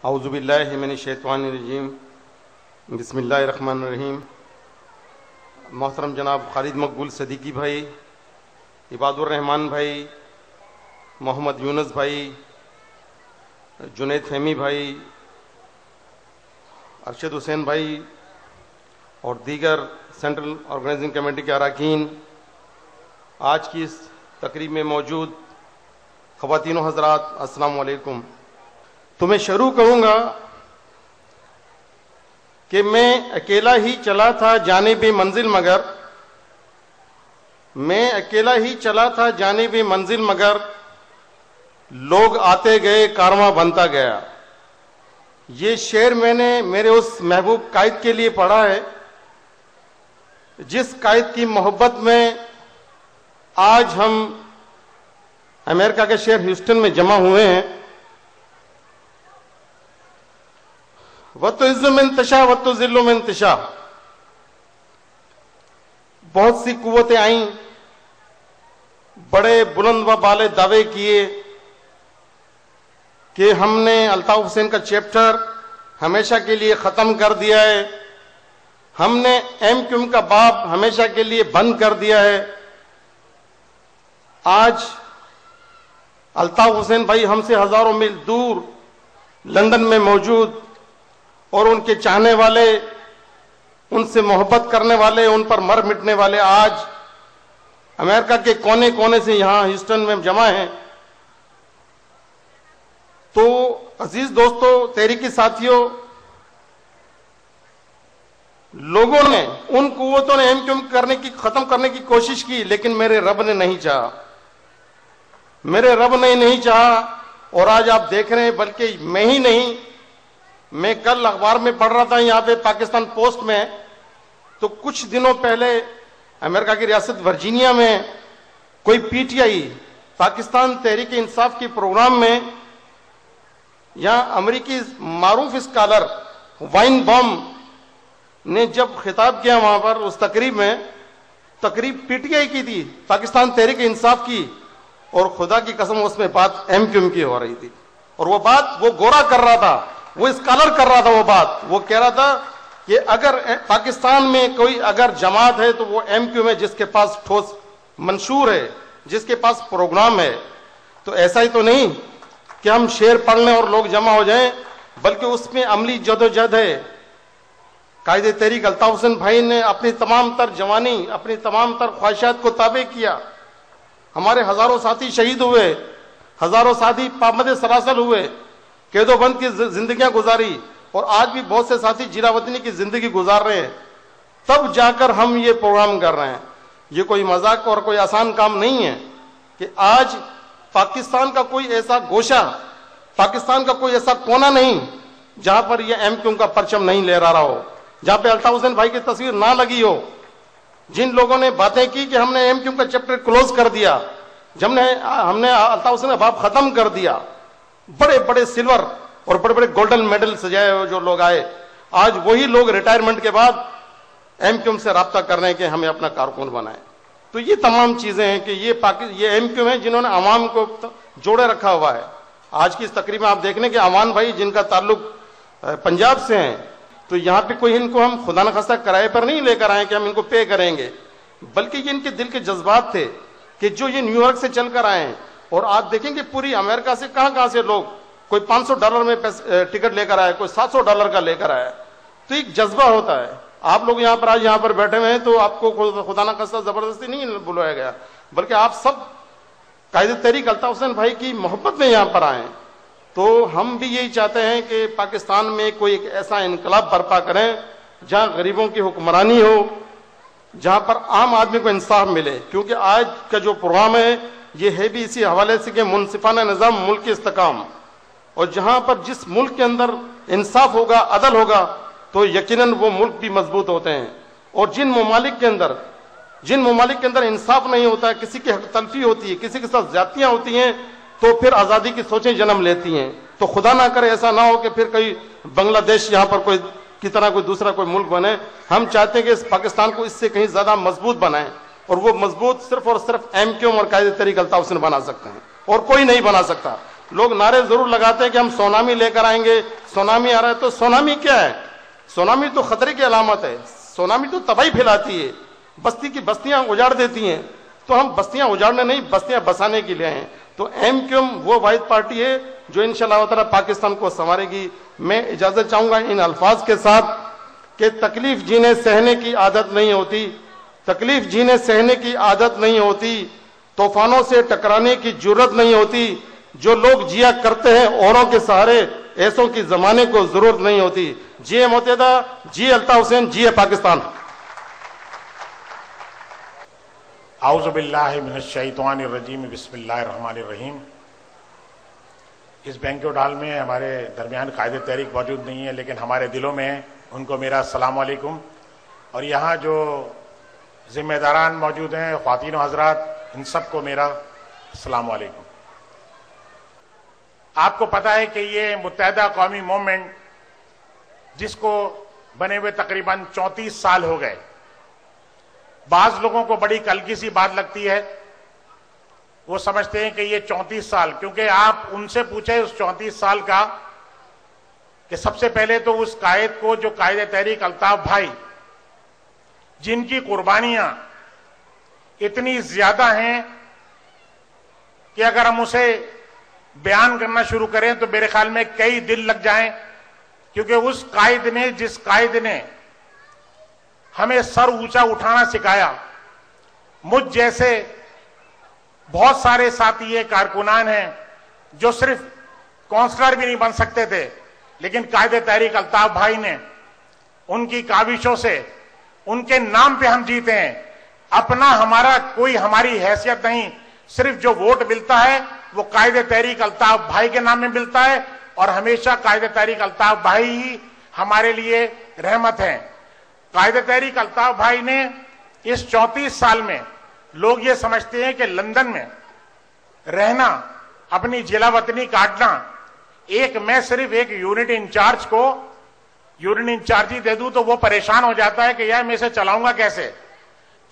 औज़ुबिल्लाहि मिनश्शैतानिर्रजीम बिस्मिल्लाहिर्रहमानिर्रहीम। मोहतरम जनाब खालिद मकबूल सदीकी भाई, इबादुर रहमान भाई, मोहम्मद यूनुस भाई, जुनैद फहमी भाई, अरशद हुसैन भाई और दीगर सेंट्रल ऑर्गेनाइजिंग कमेटी के अरकान, आज की इस तकरीब में मौजूद ख़वातीन व हज़रात, अस्सलामु अलैकुम। तो मैं शुरू करूंगा कि मैं अकेला ही चला था जानिब मंजिल मगर, मैं अकेला ही चला था जानिब मंजिल मगर, लोग आते गए कारवां बनता गया। ये शेर मैंने मेरे उस महबूब कायद के लिए पढ़ा है जिस कायद की मोहब्बत में आज हम अमेरिका के शहर ह्यूस्टन में जमा हुए हैं। वतो इज़्ज़ु मिन तशा वतो ज़िल्लु मिन तशा। बहुत सी कुव्वतें आईं, बड़े बुलंद व बाले दावे किए कि हमने अल्ताफ हुसैन का चैप्टर हमेशा के लिए खत्म कर दिया है, हमने एमक्यूएम का बाब हमेशा के लिए बंद कर दिया है। आज अल्ताफ हुसैन भाई हमसे हजारों मील दूर लंदन में मौजूद और उनके चाहने वाले, उनसे मोहब्बत करने वाले, उन पर मर मिटने वाले आज अमेरिका के कोने कोने से यहां ह्यूस्टन में जमा हैं। तो अजीज दोस्तों, तहरीकी साथियों, लोगों ने, उन कुव्वतों ने एमक्यूएम खत्म करने की कोशिश की, लेकिन मेरे रब ने नहीं चाहा, मेरे रब ने नहीं चाहा। और आज आप देख रहे हैं, बल्कि मैं ही नहीं, मैं कल अखबार में पढ़ रहा था यहाँ पे पाकिस्तान पोस्ट में, तो कुछ दिनों पहले अमेरिका की रियासत वर्जीनिया में कोई पीटीआई पाकिस्तान तहरीक इंसाफ के प्रोग्राम में, यहाँ अमेरिकी मारूफ स्कॉलर वाइनबॉम ने जब खिताब किया वहां पर उस तकरीब में, तकरीब पीटीआई की थी, पाकिस्तान तहरीक इंसाफ की, और खुदा की कसम उसमें बात एमक्यूएम की हो रही थी। और वो बात वो गोरा कर रहा था, वो स्कॉलर कर रहा था, वो बात वो कह रहा था कि अगर पाकिस्तान में कोई अगर जमात है तो वो एमक्यूएम है, जिसके पास ठोस मंशूर है, जिसके पास प्रोग्राम है। तो ऐसा ही तो नहीं कि हम शेर पढ़ लें और लोग जमा हो जाएं, बल्कि उसमें अमली जदोजहद है। कायदे तहरीक अल्ताफ हुसैन भाई ने अपनी तमाम तर जवानी, अपनी तमाम तर ख्वाहिशात को ताबे किया। हमारे हजारों साथी शहीद हुए, हजारों साथी पाबंद सलासल हुए, कैदोबंद की जिंदगियां गुजारी, और आज भी बहुत से साथी जिलावतनी की जिंदगी गुजार रहे हैं। तब जाकर हम ये प्रोग्राम कर रहे हैं। ये कोई मजाक और कोई आसान काम नहीं है कि आज पाकिस्तान का कोई ऐसा गोशा, पाकिस्तान का कोई ऐसा कोना नहीं जहां पर यह एमक्यूएम का परचम नहीं लहरा रहा हो, जहां पे अल्ताफ हुसैन भाई की तस्वीर ना लगी हो। जिन लोगों ने बातें की कि हमने एमक्यूएम का चैप्टर क्लोज कर दिया, हमने अल्ताफ हुसैन का बाब खत्म कर दिया, बड़े बड़े सिल्वर और बड़े बड़े गोल्डन मेडल सजाए हुए जो लोग आए, आज वही लोग रिटायरमेंट के बाद एमक्यूएम से राब्ता कर रहे हैं कि हमें अपना कारकुन बनाए। तो ये तमाम चीजें हैं कि ये एमक्यूएम है जिन्होंने अवाम को जोड़े रखा हुआ है। आज की इस तकरीब में आप देखने के अवान भाई जिनका ताल्लुक पंजाब से हैं, तो यहाँ पे कोई इनको हम खुदा न खास्ता किराए पर नहीं लेकर आए कि हम इनको पे करेंगे, बल्कि ये इनके दिल के जज्बात थे कि जो ये न्यूयॉर्क से चलकर आए हैं। और आप देखेंगे पूरी अमेरिका से कहां से लोग, कोई $500 में टिकट लेकर आए, कोई $700 का लेकर आया। तो एक जज्बा होता है। आप लोग यहाँ पर आज यहाँ पर बैठे हुए हैं तो आपको खुदा ना खास्ता जबरदस्ती नहीं बुलाया गया, बल्कि आप सब कायदे तहरीक अल्ताफ हुसैन भाई की मोहब्बत में यहाँ पर आए। तो हम भी यही चाहते हैं कि पाकिस्तान में कोई एक ऐसा इनकलाब बर्पा करें जहाँ गरीबों की हुक्मरानी हो, जहाँ पर आम आदमी को इंसाफ मिले। क्योंकि आज का जो प्रोग्राम है ये है भी इसी हवाले से कि मुनसिफाना निज़ाम मुल्क के इस्तेकाम, और जहां पर जिस मुल्क के अंदर इंसाफ होगा, अदल होगा, तो यकीनन वो मुल्क भी मजबूत होते हैं। और जिन ममालिक के अंदर इंसाफ नहीं होता है, किसी की हक तलफी होती है, किसी के साथ ज्यादतियां होती हैं, तो फिर आज़ादी की सोचें जन्म लेती हैं। तो खुदा ना करे ऐसा ना हो कि फिर कहीं बांग्लादेश यहाँ पर कोई की तरह कोई दूसरा कोई मुल्क बने। हम चाहते हैं कि इस पाकिस्तान को इससे कहीं ज्यादा मजबूत बनाएं, और वो मजबूत सिर्फ और सिर्फ एमक्यूएम और कायदे तहरीक अल्ताफ हुसैन बना सकते हैं, और कोई नहीं बना सकता। लोग नारे जरूर लगाते हैं कि हम सुनामी लेकर आएंगे, सुनामी आ रहा है। तो सुनामी क्या है? सुनामी तो खतरे की अलामत है, सुनामी तो तबाही फैलाती है, बस्ती की बस्तियां उजाड़ देती हैं। तो हम बस्तियां उजाड़ने नहीं, बस्तियां बसाने के लिए हैं। तो एमक्यूएम वो वाहिद पार्टी है जो इंशाअल्लाह ताला पाकिस्तान को संवारेगी। मैं इजाजत चाहूंगा इन अल्फाज के साथ कि तकलीफ जीने सहने की आदत नहीं होती, तकलीफ जीने सहने की आदत नहीं होती, तूफानों से टकराने की जरूरत नहीं होती। जो लोग जिया करते हैं औरों के सहारे, ऐसों की जमाने को जरूरत नहीं होती। जिए मुत्तहदा, जिए अल्ताफ हुसैन, जिए पाकिस्तान। आऊज़ु बिल्लाहि मिनश शैतानिर रजीम, बिस्मिल्लाहिर रहमानिर रहीम। इस बैंक्वेट हॉल में हमारे दरमियान कायदे तहरीक मौजूद नहीं है, लेकिन हमारे दिलों में है। उनको मेरा अस्सलाम वालेकुम। और यहाँ जो जिम्मेदारान मौजूद हैं, ख्वातीन हजरात, इन सबको मेरा अस्सलाम वालेकुम। आपको पता है कि ये मुत्तहदा कौमी मूवमेंट, जिसको बने हुए तकरीबन 34 साल हो गए, बाज लोगों को बड़ी कलकी सी बात लगती है। वो समझते हैं कि ये 34 साल, क्योंकि आप उनसे पूछे उस 34 साल का कि सबसे पहले तो उस कायद को जो कायदे तहरीक अल्ताफ भाई, जिनकी कुर्बानियां इतनी ज्यादा हैं कि अगर हम उसे बयान करना शुरू करें तो मेरे ख्याल में कई दिन लग जाएं, क्योंकि उस कायद ने, जिस कायद ने हमें सर ऊंचा उठाना सिखाया, मुझ जैसे बहुत सारे साथी ये कारकुनान हैं जो सिर्फ काउंसलर भी नहीं बन सकते थे, लेकिन कायदे तहरीक अल्ताफ भाई ने, उनकी काविशों से, उनके नाम पे हम जीते हैं। अपना हमारा कोई हमारी हैसियत नहीं, सिर्फ जो वोट मिलता है वो कायदे तहरीक अल्ताफ भाई के नाम में मिलता है, और हमेशा कायदे तहरीक अल्ताफ भाई ही हमारे लिए रहमत है। कायदे तहरीक अल्ताफ भाई ने इस 34 साल में, लोग ये समझते हैं कि लंदन में रहना, अपनी जिला वतनी काटना, मैं सिर्फ एक यूनिट इंचार्ज को यूनिट इंचार्जी दे दूं तो वो परेशान हो जाता है कि यार मैं इसे चलाऊंगा कैसे।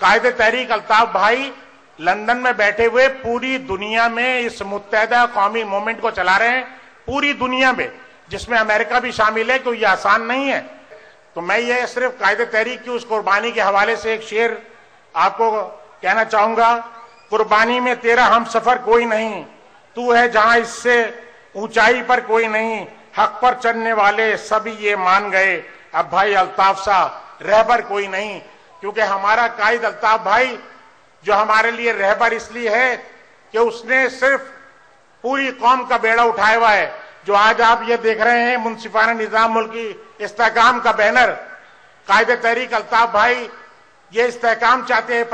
कायदे तहरीक अल्ताफ भाई लंदन में बैठे हुए पूरी दुनिया में इस मुत्तहदा कौमी मूवमेंट को चला रहे हैं, पूरी दुनिया में, जिसमें अमेरिका भी शामिल है, क्योंकि ये आसान नहीं है। तो मैं ये सिर्फ कायदे तहरीक की उस कुर्बानी के हवाले से एक शेर आपको कहना चाहूंगा। कुर्बानी में तेरा हम सफर कोई नहीं, तू है जहां इससे ऊंचाई पर कोई नहीं, हक पर चढ़ने वाले सभी ये मान गए, अब भाई अल्ताफ सा रहबर कोई नहीं। क्योंकि हमारा कायद अल्ताफ भाई जो हमारे लिए रहबर इसलिए है कि उसने सिर्फ पूरी कौम का बेड़ा उठाया हुआ है। जो आज आप ये देख रहे हैं मुंसिफाना निजाम मुल्की इस्तेहकाम का बैनर, कायदे तहरीक अल्ताफ भाई ये इस्तेहकाम चाहते हैं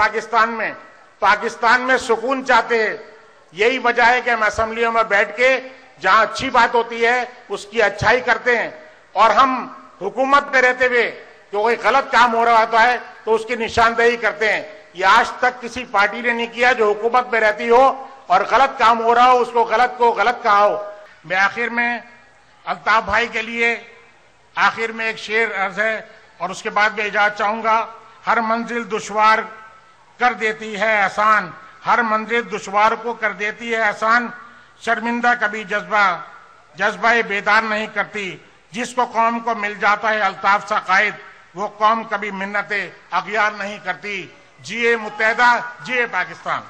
पाकिस्तान में सुकून चाहते हैं। यही वजह है कि हम असेंबलियों में बैठ के जहां अच्छी बात होती है उसकी अच्छाई करते हैं, और हम हुकूमत में रहते हुए जो कोई गलत काम हो रहा होता है तो उसकी निशानदेही करते हैं। ये आज तक किसी पार्टी ने नहीं किया जो हुकूमत में रहती हो और गलत काम हो रहा हो उसको गलत को गलत कहा हो। मैं आखिर में अल्ताफ भाई के लिए आखिर में एक शेर अर्ज है और उसके बाद मैं इजाजत चाहूंगा। हर मंजिल दुश्वार कर देती है आसान, हर मंजिल दुश्वार को कर देती है आसान, शर्मिंदा कभी जज्बा बेदार नहीं करती। जिसको कौम को मिल जाता है अल्ताफ सा कायद, वो कौम कभी मिन्नतें अगियार नहीं करती। जिए मुत्तहदा, जिए पाकिस्तान।